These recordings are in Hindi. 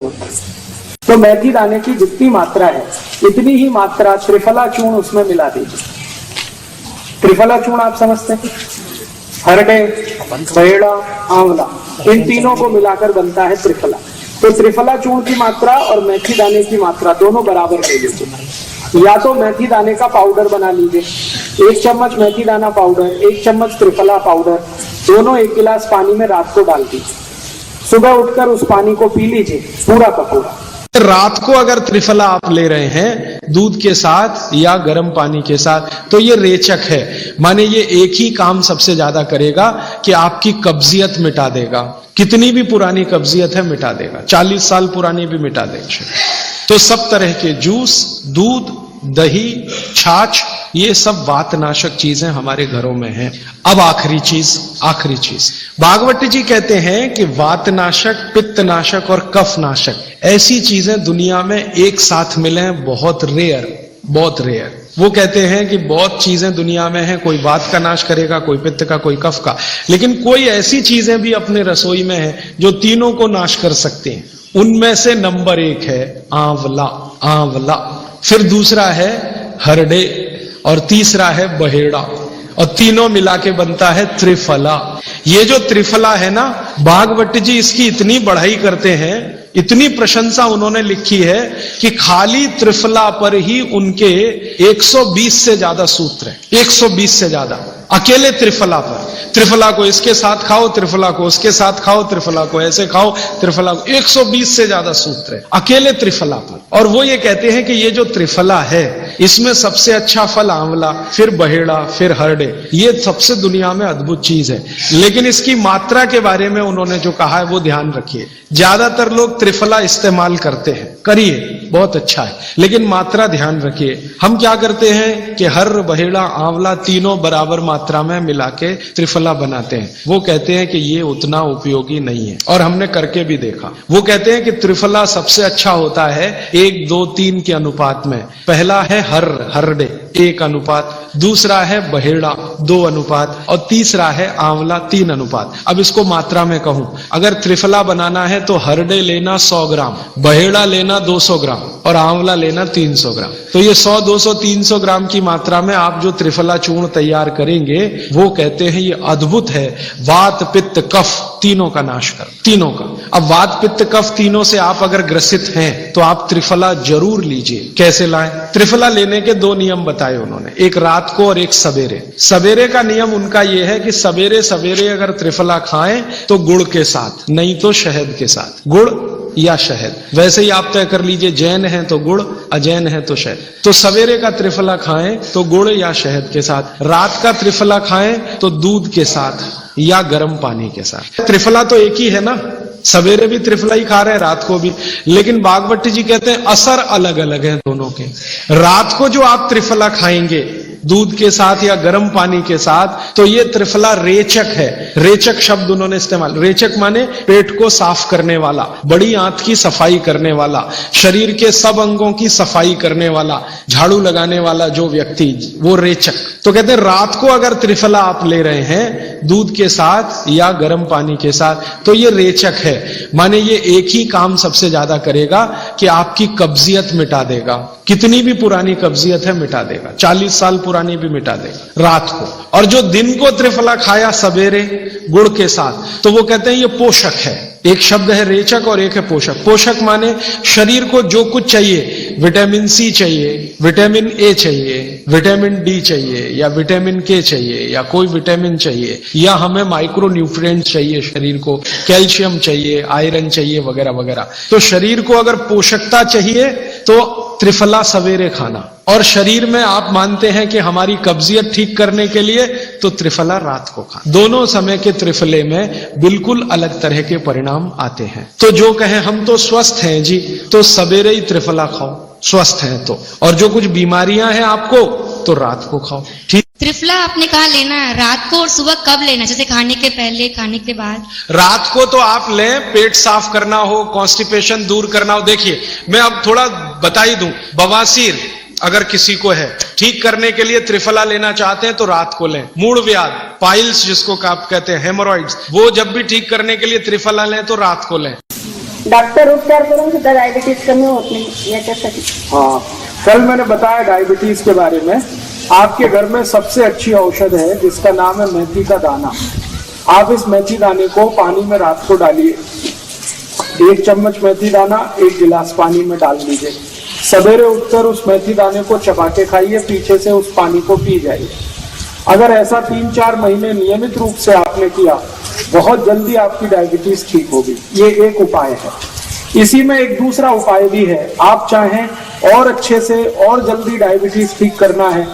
तो मेथी दाने की जितनी मात्रा है इतनी ही मात्रा त्रिफला चूर्ण उसमें मिला दीजिए। त्रिफला चूर्ण आप समझते हैं, हरडे, बहेड़ा, आंवला, इन तीनों को मिलाकर बनता है त्रिफला। तो त्रिफला चूर्ण की मात्रा और मेथी दाने की मात्रा दोनों बराबर ले लीजिए। या तो मेथी दाने का पाउडर बना लीजिए, 1 चम्मच मेथी दाना पाउडर, 1 चम्मच त्रिफला पाउडर, दोनों 1 गिलास पानी में रात को डाल दीजिए। सुबह उठकर उस पानी को पी लीजिए पूरा का पूरा। रात को अगर त्रिफला आप ले रहे हैं दूध के साथ या गर्म पानी के साथ तो ये रेचक है, माने ये एक ही काम सबसे ज्यादा करेगा कि आपकी कब्जियत मिटा देगा। कितनी भी पुरानी कब्जियत है मिटा देगा, 40 साल पुरानी भी मिटा देगा। तो सब तरह के जूस, दूध, दही, छाछ, ये सब वातनाशक चीजें हमारे घरों में हैं। अब आखिरी चीज भागवत जी कहते हैं कि वातनाशक, पित्तनाशक और कफनाशक ऐसी चीजें दुनिया में एक साथ मिले हैं, बहुत रेयर। वो कहते हैं कि बहुत चीजें दुनिया में हैं, कोई वात का नाश करेगा, कोई पित्त का, कोई कफ का, लेकिन कोई ऐसी चीजें भी अपने रसोई में हैं जो तीनों को नाश कर सकते हैं। उनमें से नंबर 1 है आंवला, फिर दूसरा है हरडे और तीसरा है बहेड़ा, और तीनों मिला के बनता है त्रिफला। ये जो त्रिफला है ना, भागवत जी इसकी इतनी बढ़ाई करते हैं, इतनी प्रशंसा उन्होंने लिखी है कि खाली त्रिफला पर ही उनके 120 से ज्यादा सूत्र हैं, 120 से ज्यादा अकेले त्रिफला पर। त्रिफला को इसके साथ खाओ, त्रिफला को उसके साथ खाओ, त्रिफला को ऐसे खाओ, त्रिफला को 120 से ज्यादा सूत्र है अकेले त्रिफला पर। और वो ये कहते हैं कि ये जो त्रिफला है इसमें सबसे अच्छा फल आंवला, फिर बहेड़ा, फिर हरडे, ये सबसे दुनिया में अद्भुत चीज है। लेकिन इसकी मात्रा के बारे में उन्होंने जो कहा है वो ध्यान रखिए। ज्यादातर लोग त्रिफला इस्तेमाल करते हैं, करिए, बहुत अच्छा है, लेकिन मात्रा ध्यान रखिए। हम क्या करते हैं कि हर, बहेड़ा, आंवला तीनों बराबर मात्रा में मिला के त्रिफला बनाते हैं। वो कहते हैं कि ये उतना उपयोगी नहीं है, और हमने करके भी देखा। वो कहते हैं कि त्रिफला सबसे अच्छा होता है 1, 2, 3 के अनुपात में। पहला है हरडे 1 अनुपात, दूसरा है बहेड़ा 2 अनुपात, और तीसरा है आंवला 3 अनुपात। अब इसको मात्रा में कहूं, अगर त्रिफला बनाना है तो हरडे लेना 100 ग्राम, बहेड़ा लेना 200 ग्राम और आंवला लेना 300 ग्राम। तो ये 100, 200, 300 ग्राम की मात्रा में आप जो त्रिफला चूर्ण तैयार करेंगे वो कहते हैं ये अद्भुत है, वात, पित्त, कफ तीनों का नाश कर, तीनों का। अब वात, पित्त, कफ तीनों से आप अगर ग्रसित हैं तो आप त्रिफला जरूर लीजिए। कैसे लाएं? त्रिफला लेने के 2 नियम बताए उन्होंने, एक रात को और एक सवेरे। सवेरे का नियम उनका यह है कि सवेरे सवेरे अगर त्रिफला खाएं तो गुड़ के साथ, नहीं तो शहद के साथ, गुड़ या शहद। वैसे ही आप तय कर लीजिए, जैन है तो गुड़, अजैन है तो शहद। तो सवेरे का त्रिफला खाएं तो गुड़ या शहद के साथ, रात का त्रिफला खाएं तो दूध के साथ या गर्म पानी के साथ। त्रिफला तो एक ही है ना, सवेरे भी त्रिफला ही खा रहे हैं, रात को भी, लेकिन भागवत जी कहते हैं असर अलग अलग है दोनों के। रात को जो आप त्रिफला खाएंगे दूध के साथ या गर्म पानी के साथ, तो ये त्रिफला रेचक है। रेचक शब्द उन्होंने इस्तेमाल, रेचक माने पेट को साफ करने वाला, बड़ी आंत की सफाई करने वाला, शरीर के सब अंगों की सफाई करने वाला, झाड़ू लगाने वाला जो व्यक्ति, वो रेचक। तो कहते हैं रात को अगर त्रिफला आप ले रहे हैं दूध के साथ या गर्म पानी के साथ तो ये रेचक है, माने ये एक ही काम सबसे ज्यादा करेगा कि आपकी कब्जियत मिटा देगा। कितनी भी पुरानी कब्जियत है मिटा देगा, 40 साल पुरानी भी मिटा देगा रात को। और जो दिन को त्रिफला खाया सवेरे गुड़ के साथ, तो वो कहते हैं ये पोषक है। एक शब्द है रेचक और एक है पोषक। पोषक माने शरीर को जो कुछ चाहिए, विटामिन सी चाहिए, विटामिन ए चाहिए, विटामिन डी चाहिए, या विटामिन के चाहिए, या कोई विटामिन चाहिए, या हमें माइक्रो न्यूट्रिएंट चाहिए, शरीर को कैल्शियम चाहिए, आयरन चाहिए, वगैरह वगैरह। तो शरीर को अगर पोषकता चाहिए तो त्रिफला सवेरे खाना, और शरीर में आप मानते हैं कि हमारी कब्जियत ठीक करने के लिए तो त्रिफला रात को खाना। दोनों समय के त्रिफले में बिल्कुल अलग तरह के परिणाम आते हैं। तो जो कहें हम तो स्वस्थ हैं जी, तो सवेरे ही त्रिफला खाओ स्वस्थ हैं तो, और जो कुछ बीमारियां हैं आपको तो रात को खाओ। ठीक। त्रिफला आपने कहा लेना है रात को, और सुबह कब लेना, जैसे खाने के पहले, खाने के बाद? रात को तो आप लें, पेट साफ करना हो, कॉन्स्टिपेशन दूर करना हो। देखिए मैं अब थोड़ा बता ही दूं, बवासीर अगर किसी को है, ठीक करने के लिए त्रिफला लेना चाहते हैं तो रात को लें। मूड व्याध, पाइल्स जिसको आप कहते हैं, हेमोरॉइड्स, वो जब भी ठीक करने के लिए त्रिफला लें तो रात को लें। डॉक्टर उपचार करून सुद्धा डायबिटीज कमी होत नाही याच्यासाठी. हाँ, कल मैंने बताया डायबिटीज के बारे में. आपके घर में सबसे अच्छी औषध है जिसका नाम है मेथी का दाना. आप इस मेथी दाने को पानी में रात को डालिए. 1 चम्मच मेथी दाना 1 गिलास पानी में डाल दीजिए. सवेरे उठकर उस मेथी दाने को चबा के खाइए, पीछे से उस पानी को पी जाइए. अगर ऐसा 3-4 महीने नियमित रूप से आपने किया, बहुत जल्दी आपकी डायबिटीज ठीक होगी. ये एक उपाय है. इसी में एक दूसरा उपाय भी है. आप चाहें और अच्छे से और जल्दी डायबिटीज ठीक करना है,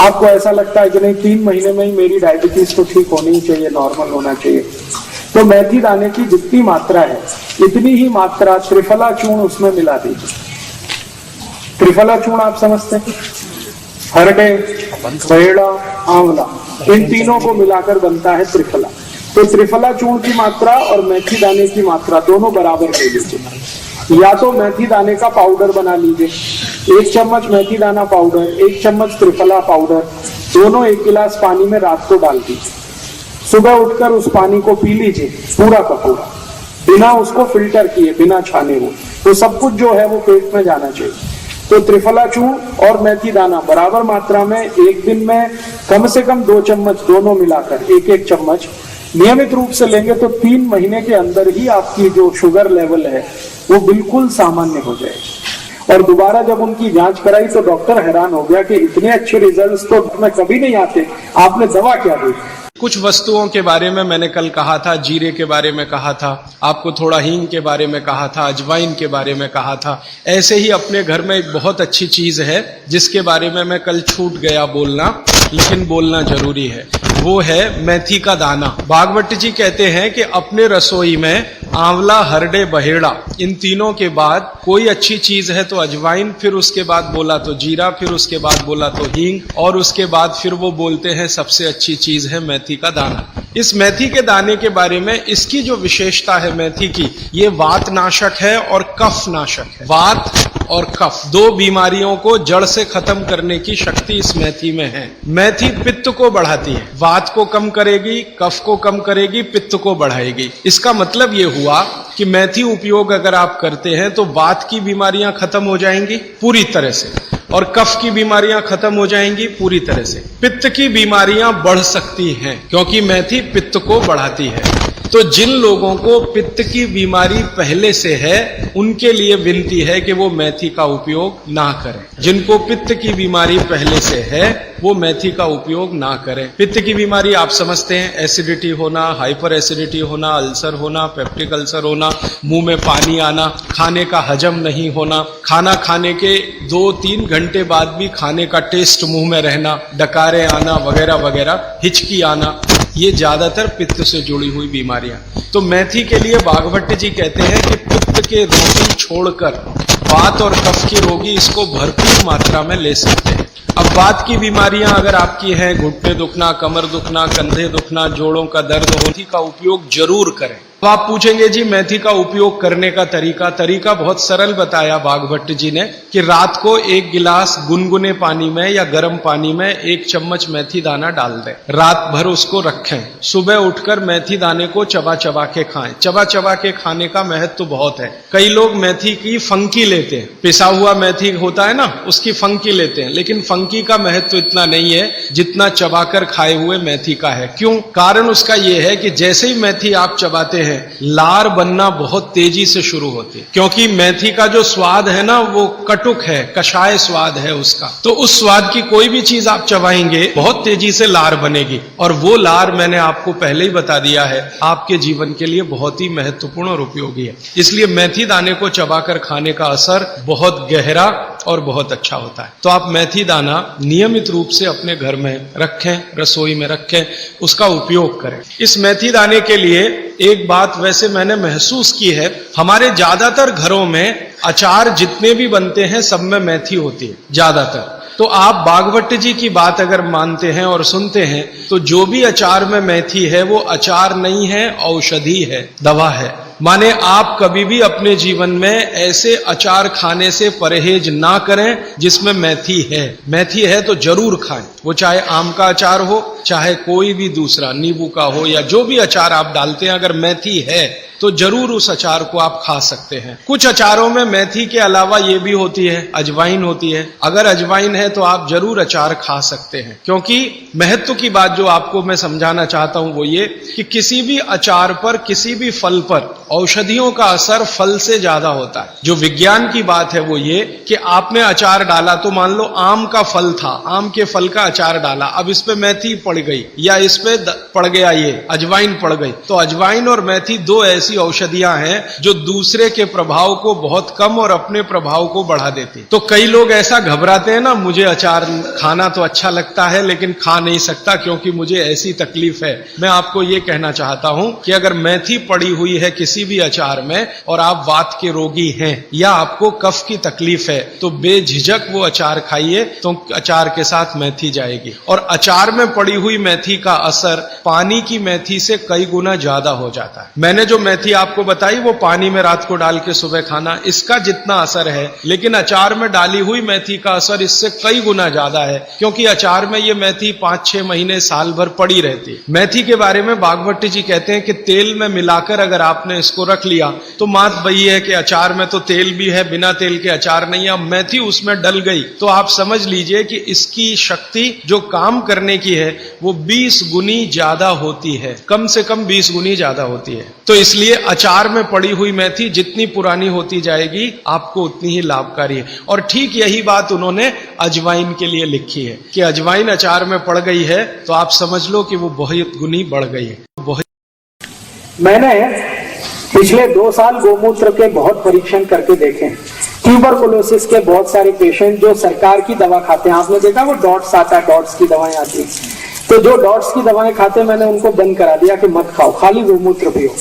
आपको ऐसा लगता है कि नहीं 3 महीने में ही मेरी डायबिटीज तो ठीक होनी चाहिए, नॉर्मल होना चाहिए, तो मेथी दाने की जितनी मात्रा है इतनी ही मात्रा त्रिफला चूर्ण उसमें मिला दीजिए. त्रिफला चूर्ण आप समझते हैं, हरडे, बहेड़ा, आंवला, इन तीनों को मिलाकर बनता है त्रिफला. तो त्रिफला चूर्ण की मात्रा और मेथी दाने की मात्रा दोनों बराबर ले लीजिए. या तो मेथी दाने का पाउडर बना लीजिए. 1 चम्मच मेथी दाना पाउडर, 1 चम्मच त्रिफला पाउडर, दोनों 1 गिलास पानी में रात को डाल दीजिए. सुबह उठकर उस पानी को पी लीजिए पूरा का पूरा, बिना उसको फिल्टर किए, बिना छाने हुए. तो सब कुछ जो है वो पेट में जाना चाहिए. तो त्रिफला चूर्ण और मेथी दाना बराबर मात्रा में एक दिन में कम से कम 2 चम्मच दोनों मिलाकर 1-1 चम्मच नियमित रूप से लेंगे तो 3 महीने के अंदर ही आपकी जो शुगर लेवल है वो बिल्कुल सामान्य हो जाएगी. और दोबारा जब उनकी जांच कराई तो डॉक्टर हैरान हो गया कि इतने अच्छे रिजल्ट्स तो में कभी नहीं आते, आपने दवा क्या दी. कुछ वस्तुओं के बारे में मैंने कल कहा था, जीरे के बारे में कहा था, आपको थोड़ा हींग के बारे में कहा था, अजवाइन के बारे में कहा था. ऐसे ही अपने घर में एक बहुत अच्छी चीज है जिसके बारे में मैं कल छूट गया बोलना, लेकिन बोलना जरूरी है. वो है मेथी का दाना. भागवत जी कहते हैं कि अपने रसोई में आंवला, हरडे, बहेड़ा, इन तीनों के बाद कोई अच्छी चीज है तो अजवाइन, फिर उसके बाद बोला तो जीरा, फिर उसके बाद बोला तो हींग, और उसके बाद फिर वो बोलते हैं सबसे अच्छी चीज है मेथी का दाना. इस मेथी के दाने के बारे में इसकी जो विशेषता है मेथी की, ये वात नाशक है और कफ नाशक है. वात और कफ 2 बीमारियों को जड़ से खत्म करने की शक्ति इस मेथी में है. मेथी पित्त को बढ़ाती है, वात को कम करेगी, कफ को कम करेगी, पित्त को बढ़ाएगी. इसका मतलब ये हुआ कि मेथी उपयोग अगर आप करते हैं तो वात की बीमारियां खत्म हो जाएंगी पूरी तरह से, और कफ की बीमारियां खत्म हो जाएंगी पूरी तरह से. पित्त की बीमारियां बढ़ सकती हैं क्योंकि मेथी पित्त को बढ़ाती है. तो जिन लोगों को पित्त की बीमारी पहले से है उनके लिए विनती है कि वो मेथी का उपयोग ना करें. जिनको पित्त की बीमारी पहले से है वो मेथी का उपयोग ना करें. पित्त की बीमारी आप समझते हैं, एसिडिटी होना, हाइपर एसिडिटी होना, अल्सर होना, पेप्टिक अल्सर होना, मुंह में पानी आना, खाने का हजम नहीं होना, खाना खाने के 2-3 घंटे बाद भी खाने का टेस्ट मुंह में रहना, डकारे आना वगैरह वगैरह, हिचकी आना, ये ज्यादातर पित्त से जुड़ी हुई बीमारियां. तो मेथी के लिए भागवत जी कहते हैं कि पित्त के रोगी छोड़कर वात और कफ के रोगी इसको भरपूर मात्रा में ले सकते हैं. अब वात की बीमारियां अगर आपकी हैं, घुटने दुखना, कमर दुखना, कंधे दुखना, जोड़ों का दर्द, मेथी का उपयोग जरूर करें. तो आप पूछेंगे जी मेथी का उपयोग करने का तरीका बहुत सरल बताया भागवत जी ने कि रात को 1 गिलास गुनगुने पानी में या गर्म पानी में 1 चम्मच मेथी दाना डाल दें, रात भर उसको रखें, सुबह उठकर मेथी दाने को चबा चबा के खाएं. चबा चबा के खाने का महत्व तो बहुत है. कई लोग मेथी की फंकी लेते हैं, पिसा हुआ मेथी होता है ना, उसकी फंकी लेते हैं, लेकिन फंकी का महत्व इतना नहीं है जितना चबाकर खाए हुए मेथी का है. क्यों? कारण उसका यह है कि जैसे ही मेथी आप चबाते हैं लार बनना बहुत तेजी से शुरू होती है, क्योंकि मेथी का जो स्वाद है ना वो कटुक है, कषाय स्वाद है उसका. तो उस स्वाद की कोई भी चीज आप चबाएंगे बहुत तेजी से लार बनेगी, और वो लार मैंने आपको पहले ही बता दिया है आपके जीवन के लिए बहुत ही महत्वपूर्ण और उपयोगी है. इसलिए मेथी दाने को चबाकर खाने का असर बहुत गहरा और बहुत अच्छा होता है. तो आप मेथी दाना नियमित रूप से अपने घर में रखें, रसोई में रखें, उसका उपयोग करें. इस मेथी दाने के लिए एक बात वैसे मैंने महसूस की है, हमारे ज्यादातर घरों में अचार जितने भी बनते हैं सब में मेथी होती है ज्यादातर. तो आप भागवत जी की बात अगर मानते हैं और सुनते हैं तो जो भी अचार में मेथी है वो अचार नहीं है, औषधि है, दवा है. माने आप कभी भी अपने जीवन में ऐसे अचार खाने से परहेज ना करें जिसमें मेथी है। मेथी है तो जरूर खाएं, वो चाहे आम का अचार हो, चाहे कोई भी दूसरा नींबू का हो, या जो भी अचार आप डालते हैं, अगर मेथी है तो जरूर उस अचार को आप खा सकते हैं। कुछ अचारों में मेथी के अलावा ये भी होती है, अजवाइन होती है। अगर अजवाइन है तो आप जरूर अचार खा सकते हैं, क्योंकि महत्व की बात जो आपको मैं समझाना चाहता हूं वो ये कि किसी भी अचार पर, किसी भी फल पर औषधियों का असर फल से ज्यादा होता है। जो विज्ञान की बात है वो ये कि आपने अचार डाला, तो मान लो आम का फल था, आम के फल का अचार डाला, अब इस पे मेथी पड़ गई या इस पे पड़ गया ये अजवाइन पड़ गई, तो अजवाइन और मेथी दो ऐसी औषधियां हैं जो दूसरे के प्रभाव को बहुत कम और अपने प्रभाव को बढ़ा देती। तो कई लोग ऐसा घबराते हैं ना, मुझे अचार खाना तो अच्छा लगता है लेकिन खा नहीं सकता क्योंकि मुझे ऐसी तकलीफ है। मैं आपको ये कहना चाहता हूं कि अगर मेथी पड़ी हुई है किसी भी अचार में और आप वात के रोगी हैं या आपको कफ की तकलीफ है, तो बेझिझक वो अचार खाइए, तो अचार के साथ मेथी जाएगी। और अचार में पड़ी हुई मेथी का असर पानी की मेथी से कई गुना ज्यादा हो जाता है। मैंने जो मेथी आपको बताई वो पानी में रात को डाल के सुबह खाना, इसका जितना असर है, लेकिन अचार में डाली हुई मेथी का असर इससे कई गुना ज्यादा है, क्योंकि अचार में ये मेथी 5-6 महीने साल भर पड़ी रहती है। मेथी के बारे में बागभट्टी जी कहते हैं कि तेल में मिलाकर अगर आपने इसको रख लिया तो मात वही है कि अचार में तो तेल भी है, बिना तेल के अचार नहीं है। अब मेथी उसमें डल गई तो आप समझ लीजिए कि इसकी शक्ति जो काम करने की है वो 20 गुनी ज्यादा होती है, कम से कम 20 गुनी ज्यादा होती है। तो इसलिए अचार में पड़ी हुई मेथी जितनी पुरानी होती जाएगी आपको उतनी ही लाभकारी है। और ठीक यही बात उन्होंने अजवाइन के लिए लिखी है कि अजवाइन अचार में पड़ गई है तो आप समझ लो कि वो बहुत गुनी बढ़ गई है। मैंने पिछले 2 साल गोमूत्र के बहुत परीक्षण करके देखे। ट्यूबरकुलोसिस के बहुत सारे पेशेंट जो सरकार की दवा खाते हैं, आपने देखा वो डॉट्स आता है, डॉट्स की दवाएं आती हैं, तो जो डॉट्स की दवाएं खाते हैं मैंने उनको बंद करा दिया कि मत खाओ, खाली गोमूत्र पियो।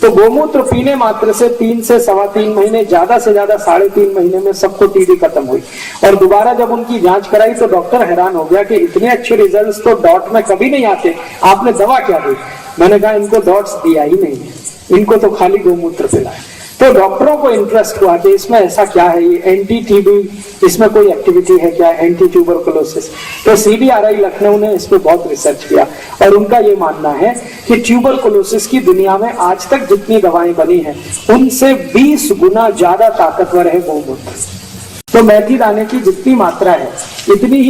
तो गोमूत्र पीने मात्र से 3 से 3.25 महीने, ज्यादा से ज्यादा 3.5 महीने में सबको टीबी खत्म हुई। और दोबारा जब उनकी जांच कराई तो डॉक्टर हैरान हो गया कि इतने अच्छे रिजल्ट्स तो डॉट में कभी नहीं आते, आपने दवा क्या दी? मैंने कहा इनको डॉट्स दिया ही नहीं है, इनको तो खाली गोमूत्र पिलाया। तो डॉक्टरों को इंटरेस्ट हुआ कि इसमें ऐसा क्या है, ये एंटी टीबी, इसमें कोई एक्टिविटी है क्या, एंटी ट्यूबरकुलोसिस। तो CBRI लखनऊ ने इस पे बहुत रिसर्च किया और उनका ये मानना है कि ट्यूबरकुलोसिस की दुनिया में आज तक जितनी दवाएं बनी हैं उनसे 20 गुना ज्यादा ताकतवर है गोमूत्र। तो मेथी दाने की जितनी मात्रा है इतनी ही